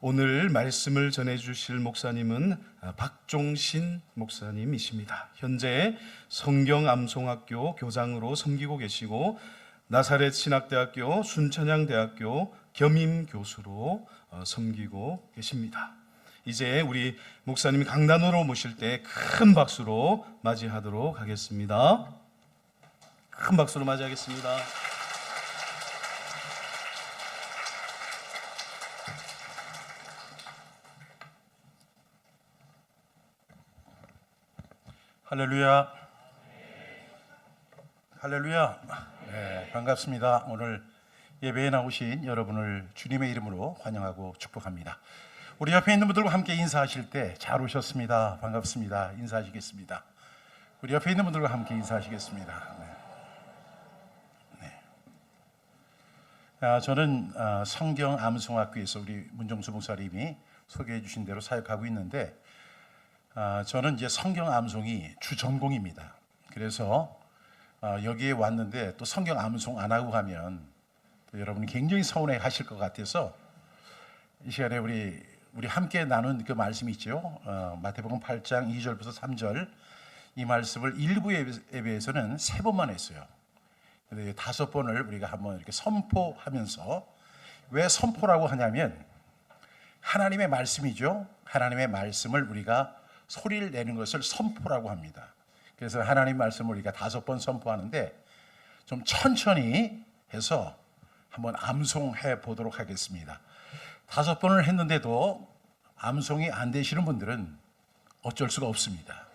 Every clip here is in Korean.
오늘 말씀을 전해주실 목사님은 박종신 목사님이십니다. 현재 성경암송학교 교장으로 섬기고 계시고 나사렛 신학대학교 순천향대학교 겸임교수로 섬기고 계십니다. 이제 우리 목사님이 강단으로 모실 때 큰 박수로 맞이하도록 하겠습니다. 큰 박수로 맞이하겠습니다. 할렐루야. 할렐루야. 네, 반갑습니다. 오늘 예배에 나오신 여러분을 주님의 이름으로 환영하고 축복합니다. 우리 옆에 있는 분들과 함께 인사하실 때 잘 오셨습니다. 반갑습니다. 인사하시겠습니다. 우리 옆에 있는 분들과 함께 인사하시겠습니다. 네. 저는 성경암송학교에서 우리 문정수 목사님이 소개해 주신 대로 사역하고 있는데 저는 이제 성경암송이 주 전공입니다. 그래서 여기에 왔는데 또 성경암송 안 하고 가면 여러분이 굉장히 서운해 하실 것 같아서 이 시간에 우리 함께 나눈 그 말씀이 있죠. 마태복음 8장 2절부터 3절 이 말씀을 일부 예배에서는 3번만 했어요. 근데 5번을 우리가 한번 이렇게 선포하면서, 왜 선포라고 하냐면 하나님의 말씀이죠. 하나님의 말씀을 우리가 소리를 내는 것을 선포라고 합니다. 그래서 하나님 말씀을 우리가 5번 선포하는데 좀 천천히 해서 한번 암송해 보도록 하겠습니다. 5번을 했는데도 암송이 안 되시는 분들은 어쩔 수가 없습니다.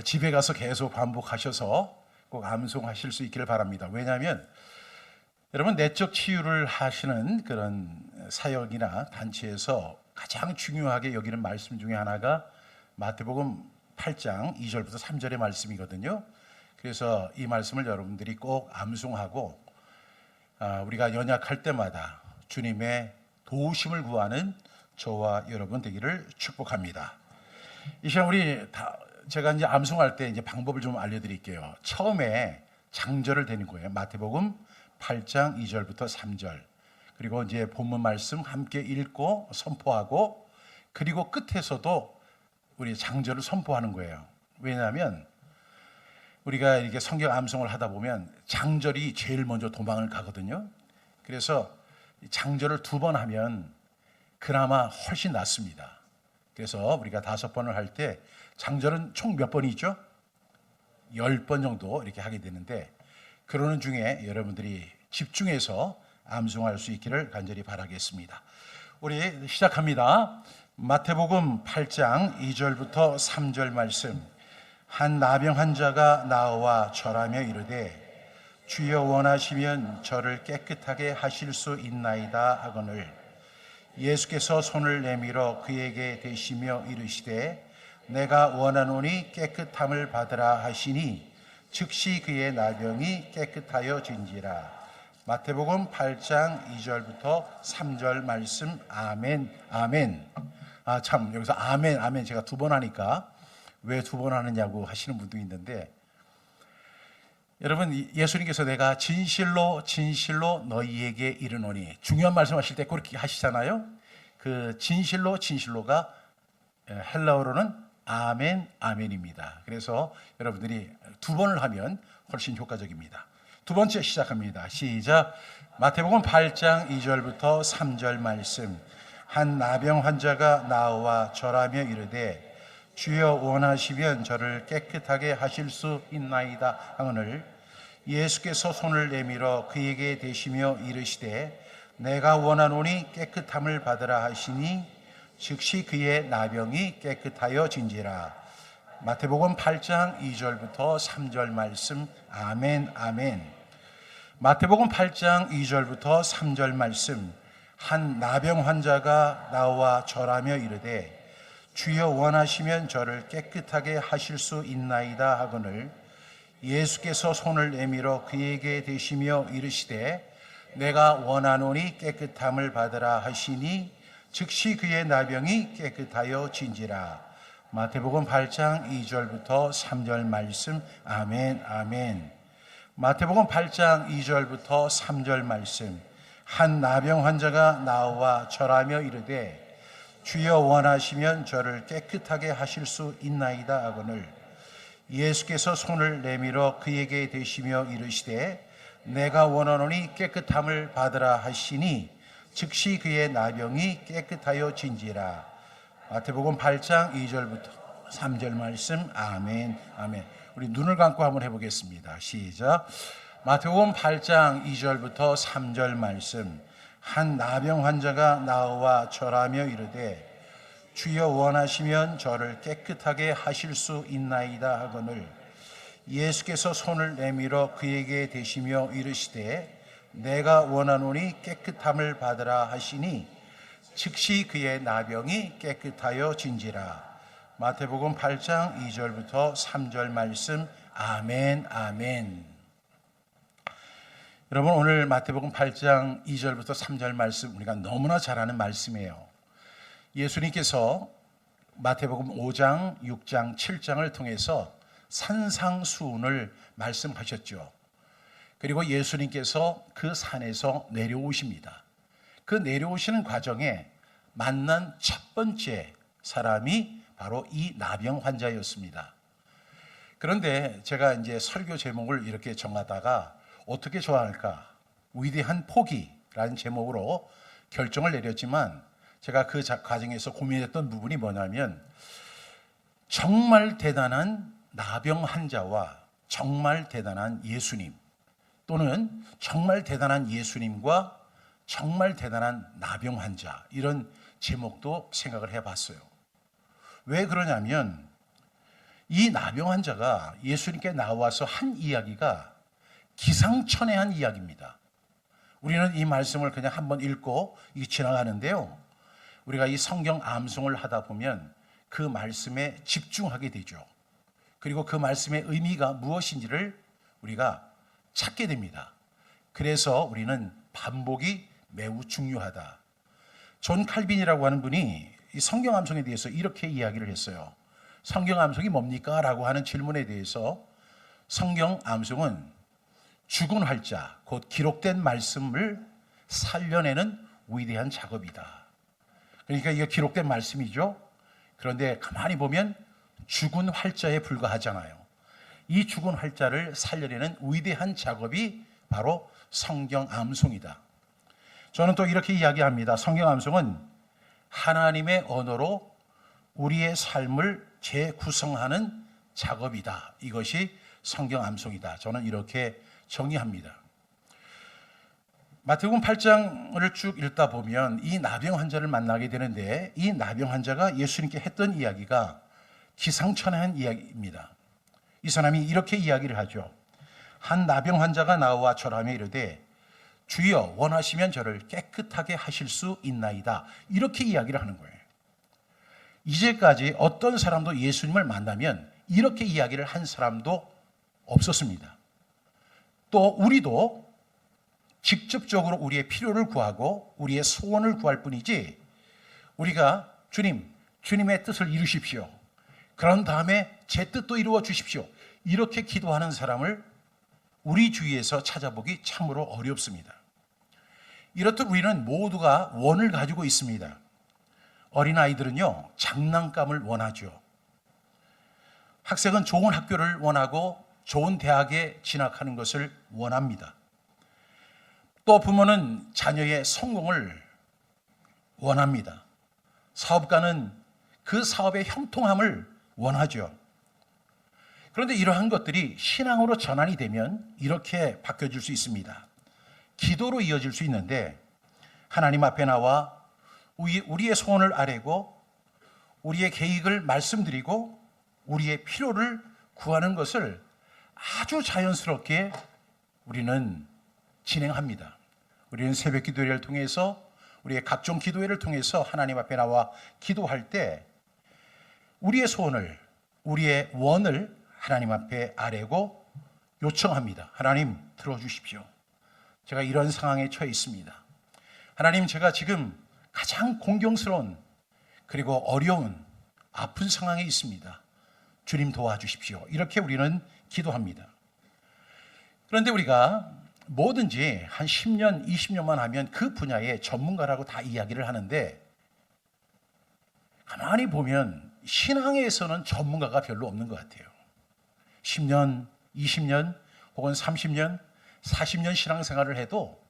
집에 가서 계속 반복하셔서 꼭 암송하실 수 있기를 바랍니다. 왜냐하면 여러분, 내적 치유를 하시는 그런 사역이나 단체에서 가장 중요하게 여기는 말씀 중에 하나가 마태복음 8장 2절부터 3절의 말씀이거든요. 그래서 이 말씀을 여러분들이 꼭 암송하고 우리가 연약할 때마다 주님의 도우심을 구하는 저와 여러분 되기를 축복합니다. 이 시간 제가 이제 암송할 때 이제 방법을 좀 알려드릴게요. 처음에 장절을 대는 거예요. 마태복음 8장 2절부터 3절. 그리고 이제 본문 말씀 함께 읽고 선포하고, 그리고 끝에서도 우리 장절을 선포하는 거예요. 왜냐하면 우리가 이렇게 성경 암송을 하다 보면 장절이 제일 먼저 도망을 가거든요. 그래서 장절을 2번 하면 그나마 훨씬 낫습니다. 그래서 우리가 5번을 할 때 장절은 총 몇 번이죠? 10번 정도 이렇게 하게 되는데, 그러는 중에 여러분들이 집중해서 암송할 수 있기를 간절히 바라겠습니다. 우리 시작합니다. 마태복음 8장 2절부터 3절 말씀. 한 나병 환자가 나와 절하며 이르되 주여 원하시면 저를 깨끗하게 하실 수 있나이다 하거늘 예수께서 손을 내밀어 그에게 대시며 이르시되 내가 원하노니 깨끗함을 받으라 하시니 즉시 그의 나병이 깨끗하여 진지라. 마태복음 8장 2절부터 3절 말씀. 아멘, 아멘. 참, 여기서 아멘, 아멘 제가 2번 하니까 왜 2번 하느냐고 하시는 분도 있는데, 여러분, 예수님께서 내가 진실로 진실로 너희에게 이르노니, 중요한 말씀하실 때 그렇게 하시잖아요. 그 진실로 진실로가 헬라어로는 아멘, 아멘입니다. 그래서 여러분들이 2번을 하면 훨씬 효과적입니다. 2번째 시작합니다. 시작. 마태복음 8장 2절부터 3절 말씀. 한 나병 환자가 나와 절하며 이르되 주여 원하시면 저를 깨끗하게 하실 수 있나이다 하거늘 예수께서 손을 내밀어 그에게 대시며 이르시되 내가 원하노니 깨끗함을 받으라 하시니 즉시 그의 나병이 깨끗하여 진지라. 마태복음 8장 2절부터 3절 말씀. 아멘, 아멘. 마태복음 8장 2절부터 3절 말씀. 한 나병 환자가 나와 절하며 이르되 주여 원하시면 저를 깨끗하게 하실 수 있나이다 하거늘 예수께서 손을 내밀어 그에게 대시며 이르시되 내가 원하노니 깨끗함을 받으라 하시니 즉시 그의 나병이 깨끗하여 진지라. 마태복음 8장 2절부터 3절 말씀. 아멘, 아멘. 마태복음 8장 2절부터 3절 말씀. 한 나병 환자가 나와 절하며 이르되 주여 원하시면 저를 깨끗하게 하실 수 있나이다 하거늘 예수께서 손을 내밀어 그에게 대시며 이르시되 내가 원하노니 깨끗함을 받으라 하시니 즉시 그의 나병이 깨끗하여 진지라. 마태복음 8장 2절부터 3절 말씀. 아멘. 아멘. 우리 눈을 감고 한번 해보겠습니다. 시작. 마태복음 8장 2절부터 3절 말씀. 한 나병 환자가 나와 절하며 이르되 주여 원하시면 저를 깨끗하게 하실 수 있나이다 하거늘 예수께서 손을 내밀어 그에게 대시며 이르시되 내가 원하노니 깨끗함을 받으라 하시니 즉시 그의 나병이 깨끗하여 진지라. 마태복음 8장 2절부터 3절 말씀. 아멘. 아멘. 여러분, 오늘 마태복음 8장 2절부터 3절 말씀 우리가 너무나 잘 아는 말씀이에요. 예수님께서 마태복음 5장, 6장, 7장을 통해서 산상수훈을 말씀하셨죠. 그리고 예수님께서 그 산에서 내려오십니다. 그 내려오시는 과정에 만난 첫 번째 사람이 바로 이 나병 환자였습니다. 그런데 제가 이제 설교 제목을 이렇게 정하다가 어떻게 좋아할까? 위대한 포기라는 제목으로 결정을 내렸지만 제가 그 과정에서 고민했던 부분이 뭐냐면 정말 대단한 나병 환자와 정말 대단한 예수님 또는 정말 대단한 예수님과 정말 대단한 나병 환자 이런 제목도 생각을 해봤어요. 왜 그러냐면 이 나병 환자가 예수님께 나와서 한 이야기가 기상천외한 이야기입니다. 우리는 이 말씀을 그냥 한번 읽고 지나가는데요. 우리가 이 성경 암송을 하다 보면 그 말씀에 집중하게 되죠. 그리고 그 말씀의 의미가 무엇인지를 우리가 찾게 됩니다. 그래서 우리는 반복이 매우 중요하다. 존 칼빈이라고 하는 분이 이 성경 암송에 대해서 이렇게 이야기를 했어요. 성경 암송이 뭡니까? 라고 하는 질문에 대해서 성경 암송은 죽은 활자, 곧 기록된 말씀을 살려내는 위대한 작업이다. 그러니까 이게 기록된 말씀이죠. 그런데 가만히 보면 죽은 활자에 불과하잖아요. 이 죽은 활자를 살려내는 위대한 작업이 바로 성경 암송이다. 저는 또 이렇게 이야기합니다. 성경 암송은 하나님의 언어로 우리의 삶을 재구성하는 작업이다. 이것이 성경 암송이다. 저는 이렇게 정의합니다. 마태복음 8장을 쭉 읽다 보면 이 나병 환자를 만나게 되는데 이 나병 환자가 예수님께 했던 이야기가 기상천외한 이야기입니다. 이 사람이 이렇게 이야기를 하죠. 한 나병 환자가 나와 절하며 이르되 주여 원하시면 저를 깨끗하게 하실 수 있나이다. 이렇게 이야기를 하는 거예요. 이제까지 어떤 사람도 예수님을 만나면 이렇게 이야기를 한 사람도 없었습니다. 또 우리도 직접적으로 우리의 필요를 구하고 우리의 소원을 구할 뿐이지 우리가 주님의 뜻을 이루십시오. 그런 다음에 제 뜻도 이루어 주십시오. 이렇게 기도하는 사람을 우리 주위에서 찾아보기 참으로 어렵습니다. 이렇듯 우리는 모두가 원을 가지고 있습니다. 어린아이들은요, 장난감을 원하죠. 학생은 좋은 학교를 원하고 좋은 대학에 진학하는 것을 원합니다. 또 부모는 자녀의 성공을 원합니다. 사업가는 그 사업의 형통함을 원하죠. 그런데 이러한 것들이 신앙으로 전환이 되면 이렇게 바뀌어질 수 있습니다. 기도로 이어질 수 있는데 하나님 앞에 나와 우리의 소원을 아뢰고 우리의 계획을 말씀드리고 우리의 필요를 구하는 것을 아주 자연스럽게 우리는 진행합니다. 우리는 새벽 기도회를 통해서 우리의 각종 기도회를 통해서 하나님 앞에 나와 기도할 때 우리의 소원을 우리의 원을 하나님 앞에 아뢰고 요청합니다. 하나님 들어주십시오. 제가 이런 상황에 처해 있습니다. 하나님 제가 지금 가장 공경스러운 그리고 어려운 아픈 상황에 있습니다. 주님 도와주십시오. 이렇게 우리는 기도합니다. 그런데 우리가 뭐든지 한 10년, 20년만 하면 그 분야의 전문가라고 다 이야기를 하는데 가만히 보면 신앙에서는 전문가가 별로 없는 것 같아요. 10년, 20년 혹은 30년, 40년 신앙생활을 해도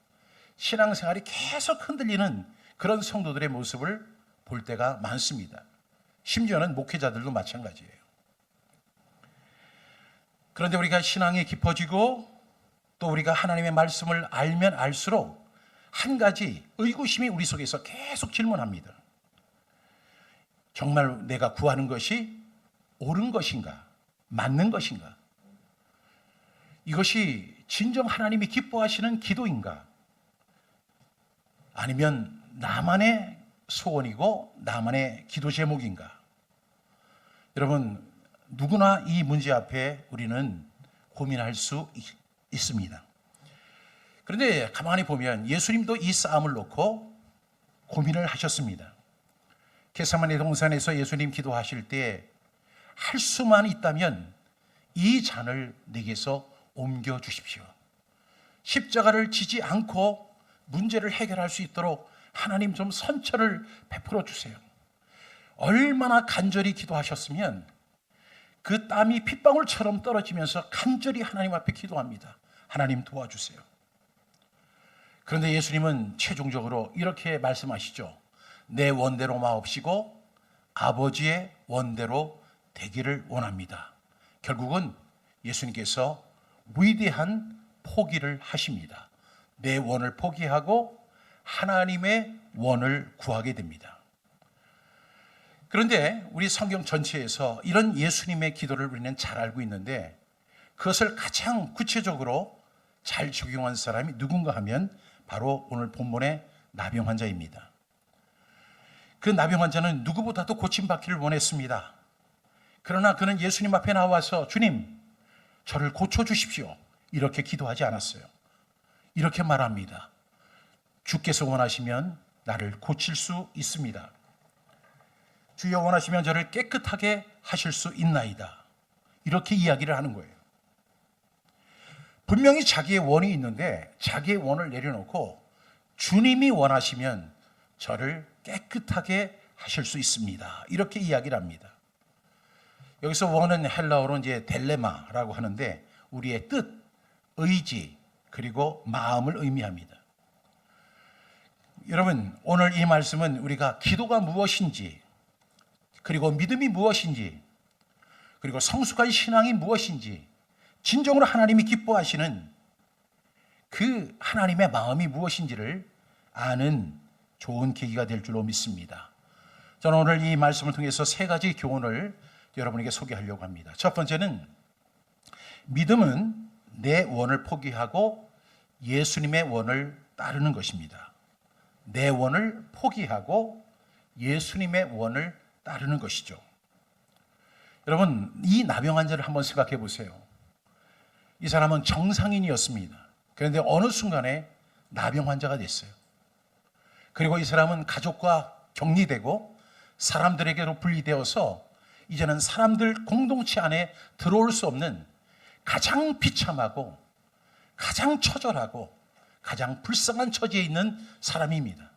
신앙생활이 계속 흔들리는 그런 성도들의 모습을 볼 때가 많습니다. 심지어는 목회자들도 마찬가지예요. 그런데 우리가 신앙이 깊어지고 또 우리가 하나님의 말씀을 알면 알수록 한 가지 의구심이 우리 속에서 계속 질문합니다. 정말 내가 구하는 것이 옳은 것인가? 맞는 것인가? 이것이 진정 하나님이 기뻐하시는 기도인가? 아니면 나만의 소원이고 나만의 기도 제목인가? 여러분, 누구나 이 문제 앞에 우리는 고민할 수 있습니다. 그런데 가만히 보면 예수님도 이 싸움을 놓고 고민을 하셨습니다. 겟세마네 동산에서 예수님 기도하실 때 할 수만 있다면 이 잔을 내게서 옮겨 주십시오. 십자가를 지지 않고 문제를 해결할 수 있도록 하나님 좀 선처를 베풀어 주세요. 얼마나 간절히 기도하셨으면 그 땀이 핏방울처럼 떨어지면서 간절히 하나님 앞에 기도합니다. 하나님 도와주세요. 그런데 예수님은 최종적으로 이렇게 말씀하시죠. 내 원대로 마옵시고 아버지의 원대로 되기를 원합니다. 결국은 예수님께서 위대한 포기를 하십니다. 내 원을 포기하고 하나님의 원을 구하게 됩니다. 그런데 우리 성경 전체에서 이런 예수님의 기도를 우리는 잘 알고 있는데 그것을 가장 구체적으로 잘 적용한 사람이 누군가 하면 바로 오늘 본문의 나병 환자입니다. 그 나병 환자는 누구보다도 고침받기를 원했습니다. 그러나 그는 예수님 앞에 나와서 주님, 저를 고쳐주십시오. 이렇게 기도하지 않았어요. 이렇게 말합니다. 주께서 원하시면 나를 고칠 수 있습니다. 주여 원하시면 저를 깨끗하게 하실 수 있나이다. 이렇게 이야기를 하는 거예요. 분명히 자기의 원이 있는데 자기의 원을 내려놓고 주님이 원하시면 저를 깨끗하게 하실 수 있습니다. 이렇게 이야기를 합니다. 여기서 원은 헬라어로 이제 델레마라고 하는데 우리의 뜻, 의지, 그리고 마음을 의미합니다. 여러분, 오늘 이 말씀은 우리가 기도가 무엇인지, 그리고 믿음이 무엇인지, 그리고 성숙한 신앙이 무엇인지, 진정으로 하나님이 기뻐하시는 그 하나님의 마음이 무엇인지를 아는 좋은 계기가 될 줄로 믿습니다. 저는 오늘 이 말씀을 통해서 세 가지 교훈을 여러분에게 소개하려고 합니다. 첫 번째는 믿음은 내 원을 포기하고 예수님의 원을 따르는 것입니다. 내 원을 포기하고 예수님의 원을 따르는 것이죠. 여러분, 이 나병 환자를 한번 생각해 보세요. 이 사람은 정상인이었습니다. 그런데 어느 순간에 나병 환자가 됐어요. 그리고 이 사람은 가족과 격리되고 사람들에게로 분리되어서 이제는 사람들 공동체 안에 들어올 수 없는 가장 비참하고 가장 처절하고 가장 불쌍한 처지에 있는 사람입니다.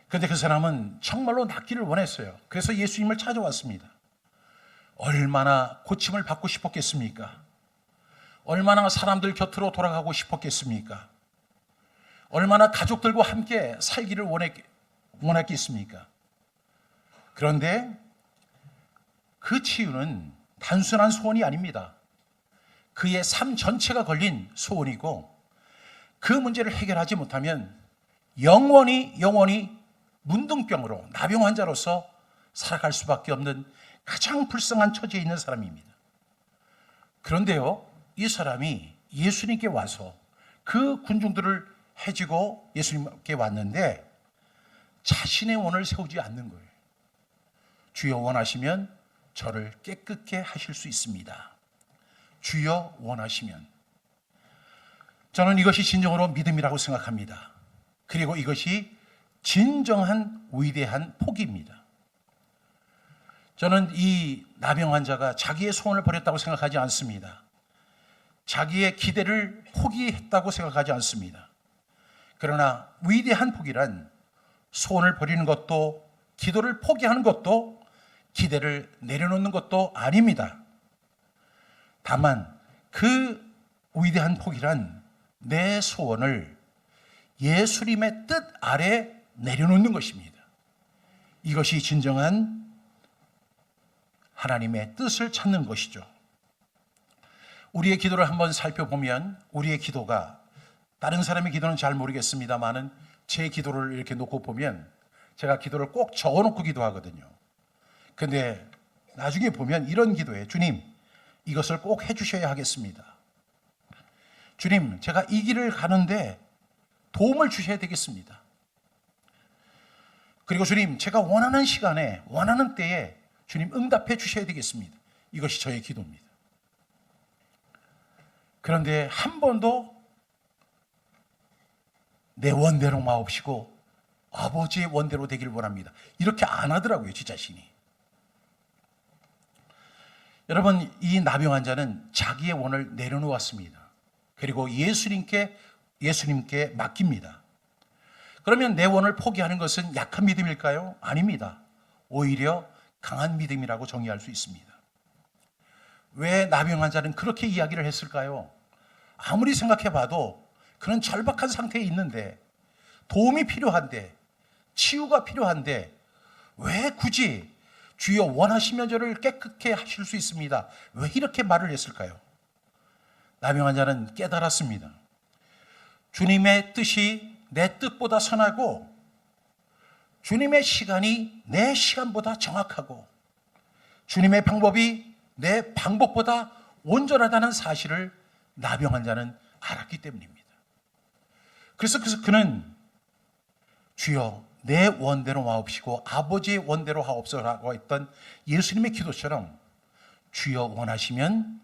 그런데 그 사람은 정말로 낫기를 원했어요. 그래서 예수님을 찾아왔습니다. 얼마나 고침을 받고 싶었겠습니까? 얼마나 사람들 곁으로 돌아가고 싶었겠습니까? 얼마나 가족들과 함께 살기를 원했겠습니까? 그런데 그 치유는 단순한 소원이 아닙니다. 그의 삶 전체가 걸린 소원이고 그 문제를 해결하지 못하면 영원히 문둥병으로 나병 환자로서 살아갈 수밖에 없는 가장 불쌍한 처지에 있는 사람입니다. 그런데요, 이 사람이 예수님께 와서 그 군중들을 해지고 예수님께 왔는데 자신의 원을 세우지 않는 거예요. 주여 원하시면 저를 깨끗게 하실 수 있습니다. 주여 원하시면. 저는 이것이 진정으로 믿음이라고 생각합니다. 그리고 이것이 진정한 위대한 포기입니다. 저는 이 나병 환자가 자기의 소원을 버렸다고 생각하지 않습니다. 자기의 기대를 포기했다고 생각하지 않습니다. 그러나 위대한 포기란 소원을 버리는 것도, 기도를 포기하는 것도, 기대를 내려놓는 것도 아닙니다. 다만 그 위대한 포기란 내 소원을 예수님의 뜻 아래 내려놓는 것입니다. 이것이 진정한 하나님의 뜻을 찾는 것이죠. 우리의 기도를 한번 살펴보면 우리의 기도가, 다른 사람의 기도는 잘 모르겠습니다만은 제 기도를 이렇게 놓고 보면 제가 기도를 꼭 적어놓고 기도하거든요. 근데 나중에 보면 이런 기도에, 주님 이것을 꼭 해주셔야 하겠습니다. 주님 제가 이 길을 가는데 도움을 주셔야 되겠습니다. 그리고 주님 제가 원하는 시간에 원하는 때에 주님 응답해 주셔야 되겠습니다. 이것이 저의 기도입니다. 그런데 한 번도 내 원대로 마옵시고 아버지의 원대로 되길 원합니다, 이렇게 안 하더라고요, 제 자신이. 여러분, 이 나병 환자는 자기의 원을 내려놓았습니다. 그리고 예수님께 맡깁니다. 그러면 내 원을 포기하는 것은 약한 믿음일까요? 아닙니다. 오히려 강한 믿음이라고 정의할 수 있습니다. 왜 나병 환자는 그렇게 이야기를 했을까요? 아무리 생각해 봐도 그는 절박한 상태에 있는데, 도움이 필요한데, 치유가 필요한데 왜 굳이 주여 원하시면 저를 깨끗게 하실 수 있습니다, 왜 이렇게 말을 했을까요? 나병 환자는 깨달았습니다. 주님의 뜻이 내 뜻보다 선하고 주님의 시간이 내 시간보다 정확하고 주님의 방법이 내 방법보다 온전하다는 사실을 나병 환자는 알았기 때문입니다. 그래서 그는 주여 내 원대로 마옵시고 아버지의 원대로 하옵소서라고 했던 예수님의 기도처럼 주여 원하시면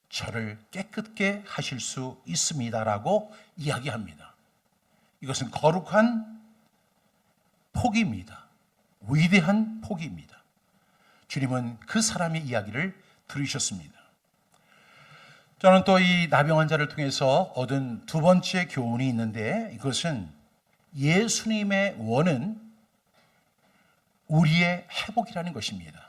저를 깨끗게 하실 수 있습니다라고 이야기합니다. 이것은 거룩한 포기입니다. 위대한 포기입니다. 주님은 그 사람의 이야기를 들으셨습니다. 저는 또 이 나병 환자를 통해서 얻은 두 번째 교훈이 있는데, 이것은 예수님의 원은 우리의 회복이라는 것입니다.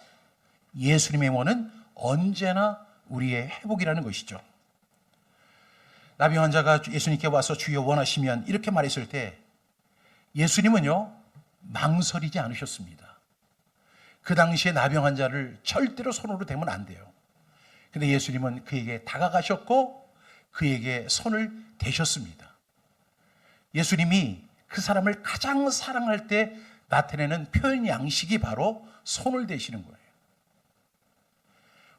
예수님의 원은 언제나 우리의 회복이라는 것이죠. 나병 환자가 예수님께 와서 주여 원하시면 이렇게 말했을 때 예수님은요 망설이지 않으셨습니다. 그 당시에 나병 환자를 절대로 손으로 대면 안 돼요. 근데 예수님은 그에게 다가가셨고 그에게 손을 대셨습니다. 예수님이 그 사람을 가장 사랑할 때 나타내는 표현 양식이 바로 손을 대시는 거예요.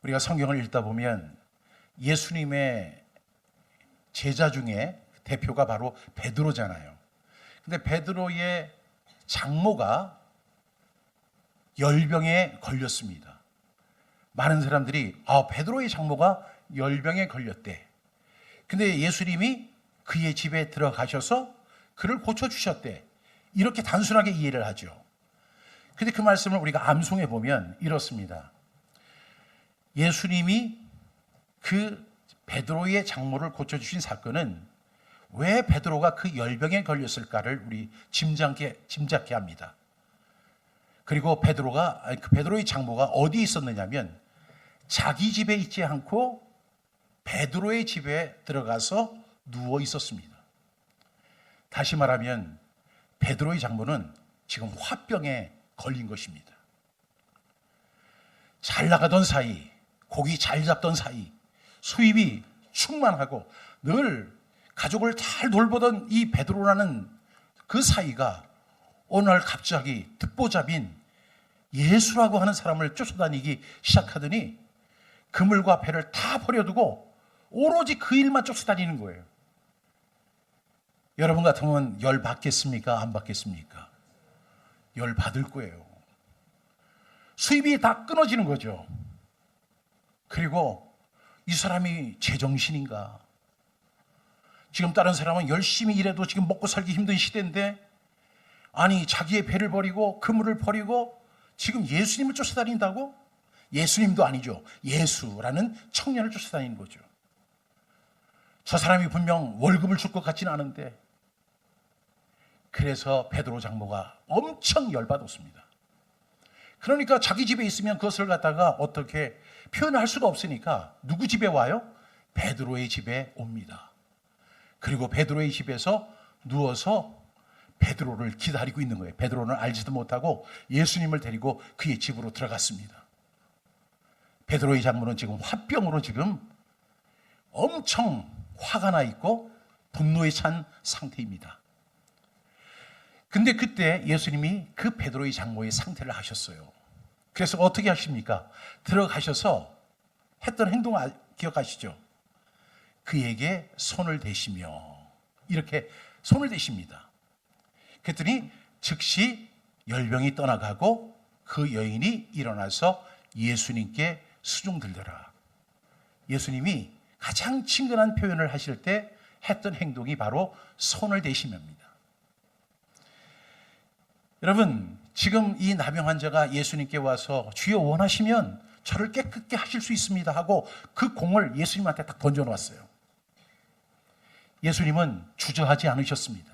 우리가 성경을 읽다 보면 예수님의 제자 중에 대표가 바로 베드로잖아요. 근데 베드로의 장모가 열병에 걸렸습니다. 많은 사람들이 베드로의 장모가 열병에 걸렸대. 근데 예수님이 그의 집에 들어가셔서 그를 고쳐주셨대. 이렇게 단순하게 이해를 하죠. 근데 그 말씀을 우리가 암송해 보면 이렇습니다. 예수님이 그 베드로의 장모를 고쳐주신 사건은 왜 베드로가 그 열병에 걸렸을까를 우리 짐작케 합니다. 그리고 베드로의 장모가 어디에 있었느냐면 자기 집에 있지 않고 베드로의 집에 들어가서 누워 있었습니다. 다시 말하면 베드로의 장모는 지금 화병에 걸린 것입니다. 잘 나가던 사이, 고기 잘 잡던 사이, 수입이 충만하고 늘 가족을 잘 돌보던 이 베드로라는 그 사이가 어느 날 갑자기 듣보잡인 예수라고 하는 사람을 쫓아다니기 시작하더니 그물과 배를 다 버려두고 오로지 그 일만 쫓아다니는 거예요. 여러분 같으면 열 받겠습니까? 안 받겠습니까? 열 받을 거예요. 수입이 다 끊어지는 거죠. 그리고 이 사람이 제정신인가? 지금 다른 사람은 열심히 일해도 지금 먹고 살기 힘든 시대인데, 아니 자기의 배를 버리고 그물을 버리고 지금 예수님을 쫓아다닌다고? 예수님도 아니죠. 예수라는 청년을 쫓아다니는 거죠. 저 사람이 분명 월급을 줄 것 같지는 않은데. 그래서 베드로 장모가 엄청 열받았습니다. 그러니까 자기 집에 있으면 그것을 갖다가 어떻게 표현할 수가 없으니까 누구 집에 와요? 베드로의 집에 옵니다. 그리고 베드로의 집에서 누워서 베드로를 기다리고 있는 거예요. 베드로는 알지도 못하고 예수님을 데리고 그의 집으로 들어갔습니다. 베드로의 장모는 지금 화병으로 지금 엄청 화가 나 있고 분노에 찬 상태입니다. 근데 그때 예수님이 그 베드로의 장모의 상태를 아셨어요. 그래서 어떻게 하십니까? 들어가셔서 했던 행동 기억하시죠? 그에게 손을 대시며 이렇게 손을 대십니다. 그랬더니 즉시 열병이 떠나가고 그 여인이 일어나서 예수님께 수종들더라. 예수님이 가장 친근한 표현을 하실 때 했던 행동이 바로 손을 대시며입니다. 여러분, 지금 이 나병 환자가 예수님께 와서 주여 원하시면 저를 깨끗게 하실 수 있습니다 하고 그 공을 예수님한테 딱 던져놓았어요. 예수님은 주저하지 않으셨습니다.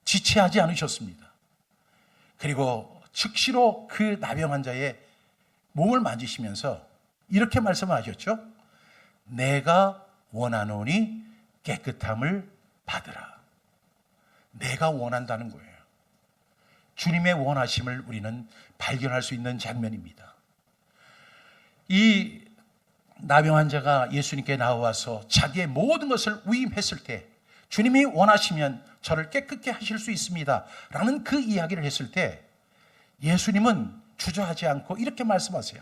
지체하지 않으셨습니다. 그리고 즉시로 그 나병 환자의 몸을 만지시면서 이렇게 말씀하셨죠. 내가 원하노니 깨끗함을 받으라. 내가 원한다는 거예요. 주님의 원하심을 우리는 발견할 수 있는 장면입니다. 이 나병 환자가 예수님께 나와서 자기의 모든 것을 위임했을 때 주님이 원하시면 저를 깨끗게 하실 수 있습니다 라는 그 이야기를 했을 때 예수님은 주저하지 않고 이렇게 말씀하세요.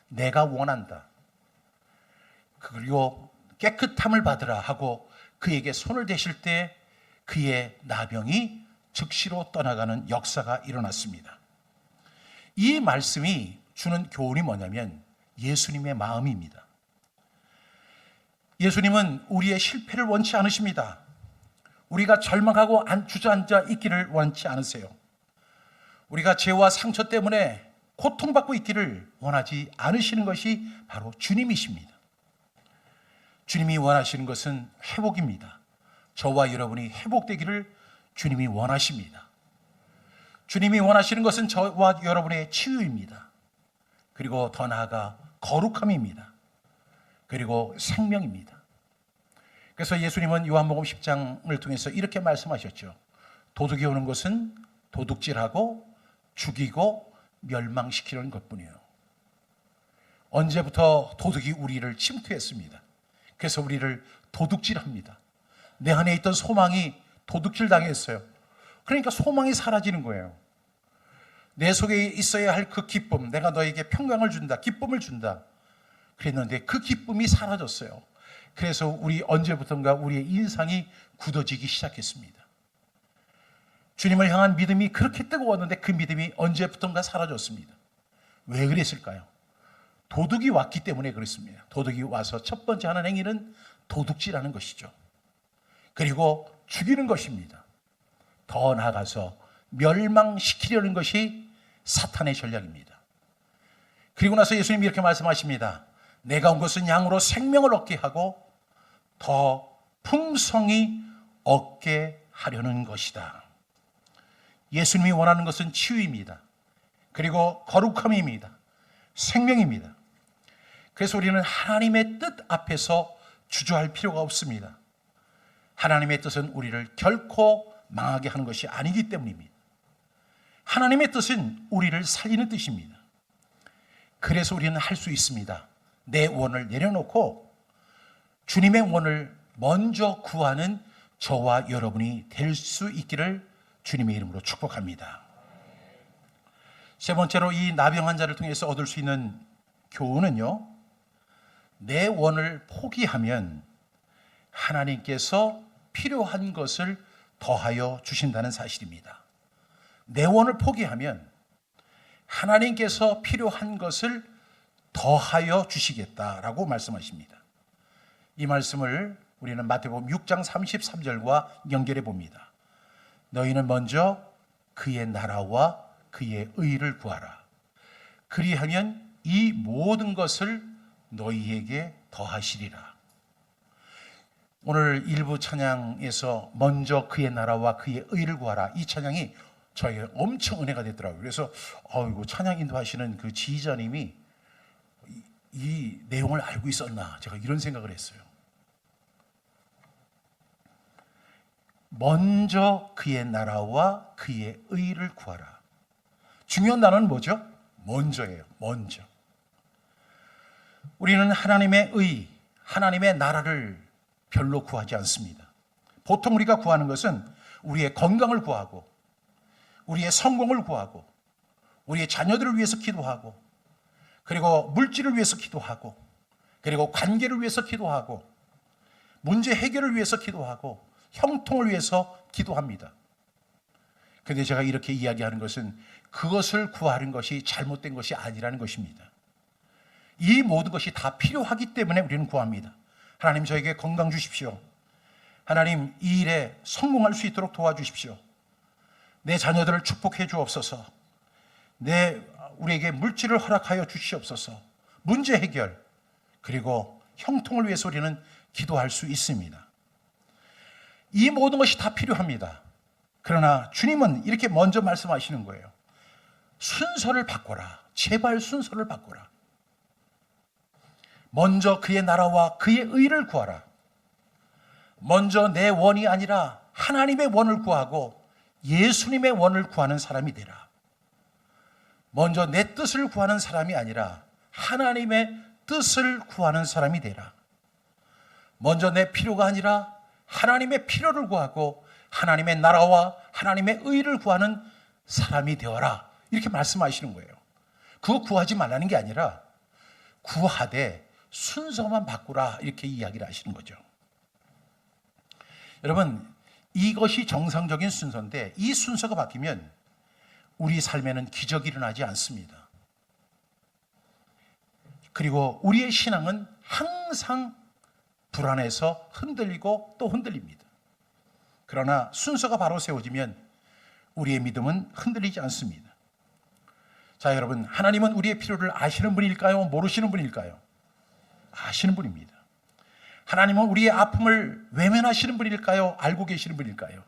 내가 원한다. 그리고 깨끗함을 받으라 하고 그에게 손을 대실 때 그의 나병이 즉시로 떠나가는 역사가 일어났습니다. 이 말씀이 주는 교훈이 뭐냐면 예수님의 마음입니다. 예수님은 우리의 실패를 원치 않으십니다. 우리가 절망하고 주저앉아 있기를 원치 않으세요. 우리가 죄와 상처 때문에 고통받고 있기를 원하지 않으시는 것이 바로 주님이십니다. 주님이 원하시는 것은 회복입니다. 저와 여러분이 회복되기를 주님이 원하십니다. 주님이 원하시는 것은 저와 여러분의 치유입니다. 그리고 더 나아가 거룩함입니다. 그리고 생명입니다. 그래서 예수님은 요한복음 10장을 통해서 이렇게 말씀하셨죠. 도둑이 오는 것은 도둑질하고 죽이고 멸망시키는 것뿐이에요. 언제부터 도둑이 우리를 침투했습니다. 그래서 우리를 도둑질합니다. 내 안에 있던 소망이 도둑질 당했어요. 그러니까 소망이 사라지는 거예요. 내 속에 있어야 할 그 기쁨, 내가 너에게 평강을 준다, 기쁨을 준다 그랬는데 그 기쁨이 사라졌어요. 그래서 우리 언제부턴가 우리의 인상이 굳어지기 시작했습니다. 주님을 향한 믿음이 그렇게 뜨거웠는데 그 믿음이 언제부턴가 사라졌습니다. 왜 그랬을까요? 도둑이 왔기 때문에 그렇습니다. 도둑이 와서 첫 번째 하는 행위는 도둑질하는 것이죠. 그리고 죽이는 것입니다. 더 나아가서 멸망시키려는 것이 사탄의 전략입니다. 그리고 나서 예수님이 이렇게 말씀하십니다. 내가 온 것은 양으로 생명을 얻게 하고 더 풍성히 얻게 하려는 것이다. 예수님이 원하는 것은 치유입니다. 그리고 거룩함입니다. 생명입니다. 그래서 우리는 하나님의 뜻 앞에서 주저할 필요가 없습니다. 하나님의 뜻은 우리를 결코 망하게 하는 것이 아니기 때문입니다. 하나님의 뜻은 우리를 살리는 뜻입니다. 그래서 우리는 할 수 있습니다. 내 원을 내려놓고 주님의 원을 먼저 구하는 저와 여러분이 될 수 있기를 주님의 이름으로 축복합니다. 세 번째로 이 나병 환자를 통해서 얻을 수 있는 교훈은요, 내 원을 포기하면 하나님께서 필요한 것을 더하여 주신다는 사실입니다. 내 원을 포기하면 하나님께서 필요한 것을 더하여 주시겠다라고 말씀하십니다. 이 말씀을 우리는 마태복음 6장 33절과 연결해 봅니다. 너희는 먼저 그의 나라와 그의 의를 구하라. 그리하면 이 모든 것을 너희에게 더하시리라. 오늘 일부 찬양에서 먼저 그의 나라와 그의 의를 구하라, 이 찬양이 저에게 엄청 은혜가 됐더라고요. 그래서 이거 찬양 인도하시는 그 지휘자님이 이 내용을 알고 있었나, 제가 이런 생각을 했어요. 먼저 그의 나라와 그의 의를 구하라. 중요한 단어는 뭐죠? 먼저예요. 먼저. 우리는 하나님의 의, 하나님의 나라를 별로 구하지 않습니다. 보통 우리가 구하는 것은 우리의 건강을 구하고, 우리의 성공을 구하고, 우리의 자녀들을 위해서 기도하고, 그리고 물질을 위해서 기도하고, 그리고 관계를 위해서 기도하고, 문제 해결을 위해서 기도하고, 형통을 위해서 기도합니다. 그런데 제가 이렇게 이야기하는 것은 그것을 구하는 것이 잘못된 것이 아니라는 것입니다. 이 모든 것이 다 필요하기 때문에 우리는 구합니다. 하나님, 저에게 건강 주십시오. 하나님, 이 일에 성공할 수 있도록 도와주십시오. 내 자녀들을 축복해 주옵소서. 우리에게 물질을 허락하여 주시옵소서. 문제 해결, 그리고 형통을 위해서 우리는 기도할 수 있습니다. 이 모든 것이 다 필요합니다. 그러나 주님은 이렇게 먼저 말씀하시는 거예요. 순서를 바꿔라. 제발 순서를 바꿔라. 먼저 그의 나라와 그의 의를 구하라. 먼저 내 원이 아니라 하나님의 원을 구하고 예수님의 원을 구하는 사람이 되라. 먼저 내 뜻을 구하는 사람이 아니라 하나님의 뜻을 구하는 사람이 되라. 먼저 내 필요가 아니라 하나님의 필요를 구하고 하나님의 나라와 하나님의 의를 구하는 사람이 되어라. 이렇게 말씀하시는 거예요. 그거 구하지 말라는 게 아니라 구하되 순서만 바꾸라, 이렇게 이야기를 하시는 거죠. 여러분, 이것이 정상적인 순서인데 이 순서가 바뀌면 우리 삶에는 기적이 일어나지 않습니다. 그리고 우리의 신앙은 항상 불안해서 흔들리고 또 흔들립니다. 그러나 순서가 바로 세워지면 우리의 믿음은 흔들리지 않습니다. 자, 여러분, 하나님은 우리의 필요를 아시는 분일까요? 모르시는 분일까요? 아시는 분입니다. 하나님은 우리의 아픔을 외면하시는 분일까요? 알고 계시는 분일까요?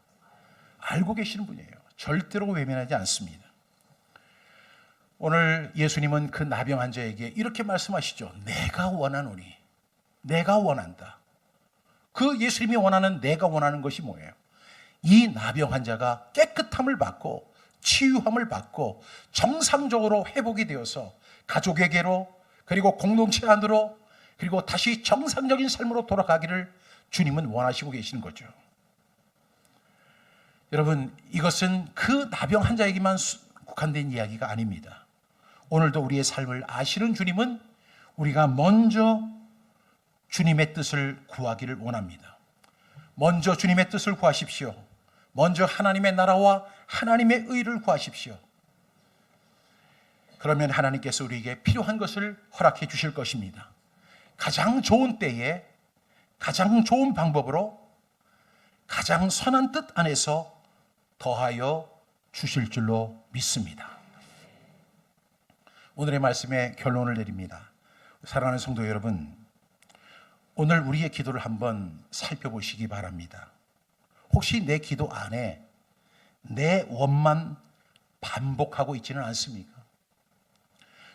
알고 계시는 분이에요. 절대로 외면하지 않습니다. 오늘 예수님은 그 나병 환자에게 이렇게 말씀하시죠. 내가 원하노니, 내가 원한다. 그 예수님이 원하는, 내가 원하는 것이 뭐예요? 이 나병 환자가 깨끗함을 받고 치유함을 받고 정상적으로 회복이 되어서 가족에게로, 그리고 공동체 안으로, 그리고 다시 정상적인 삶으로 돌아가기를 주님은 원하시고 계시는 거죠. 여러분, 이것은 그 나병 환자에게만 국한된 이야기가 아닙니다. 오늘도 우리의 삶을 아시는 주님은 우리가 먼저 주님의 뜻을 구하기를 원합니다. 먼저 주님의 뜻을 구하십시오. 먼저 하나님의 나라와 하나님의 의를 구하십시오. 그러면 하나님께서 우리에게 필요한 것을 허락해 주실 것입니다. 가장 좋은 때에 가장 좋은 방법으로 가장 선한 뜻 안에서 더하여 주실 줄로 믿습니다. 오늘의 말씀에 결론을 내립니다. 사랑하는 성도 여러분, 오늘 우리의 기도를 한번 살펴보시기 바랍니다. 혹시 내 기도 안에 내 원만 반복하고 있지는 않습니까?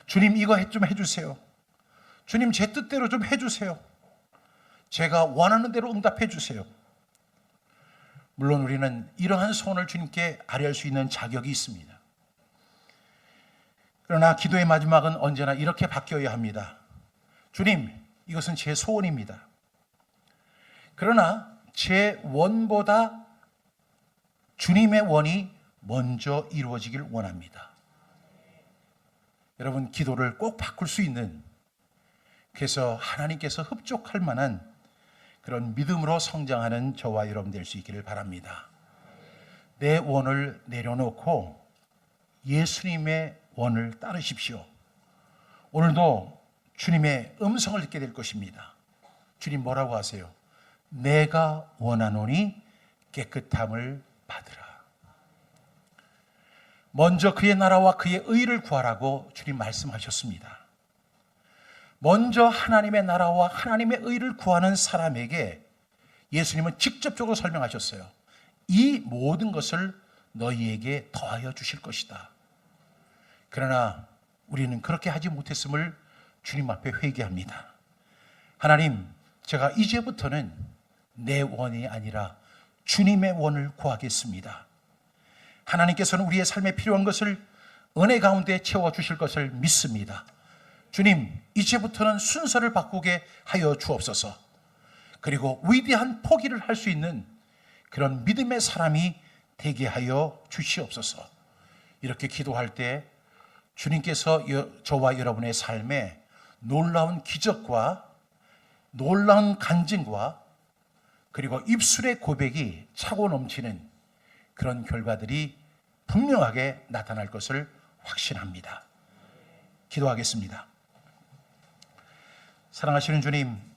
주님, 이거 좀 해주세요. 주님, 제 뜻대로 좀 해주세요. 제가 원하는 대로 응답해 주세요. 물론 우리는 이러한 소원을 주님께 아뢰할 수 있는 자격이 있습니다. 그러나 기도의 마지막은 언제나 이렇게 바뀌어야 합니다. 주님, 이것은 제 소원입니다. 그러나 제 원보다 주님의 원이 먼저 이루어지길 원합니다. 여러분, 기도를 꼭 바꿀 수 있는, 그래서 하나님께서 흡족할 만한 그런 믿음으로 성장하는 저와 여러분 될 수 있기를 바랍니다. 내 원을 내려놓고 예수님의 원을 따르십시오. 오늘도 주님의 음성을 듣게 될 것입니다. 주님 뭐라고 하세요? 내가 원하노니 깨끗함을 받으라. 먼저 그의 나라와 그의 의를 구하라고 주님 말씀하셨습니다. 먼저 하나님의 나라와 하나님의 의를 구하는 사람에게 예수님은 직접적으로 설명하셨어요. 이 모든 것을 너희에게 더하여 주실 것이다. 그러나 우리는 그렇게 하지 못했음을 주님 앞에 회개합니다. 하나님, 제가 이제부터는 내 원이 아니라 주님의 원을 구하겠습니다. 하나님께서는 우리의 삶에 필요한 것을 은혜 가운데 채워주실 것을 믿습니다. 주님, 이제부터는 순서를 바꾸게 하여 주옵소서. 그리고 위대한 포기를 할 수 있는 그런 믿음의 사람이 되게 하여 주시옵소서. 이렇게 기도할 때 주님께서 저와 여러분의 삶에 놀라운 기적과 놀라운 간증과 그리고 입술의 고백이 차고 넘치는 그런 결과들이 분명하게 나타날 것을 확신합니다. 기도하겠습니다. 사랑하시는 주님,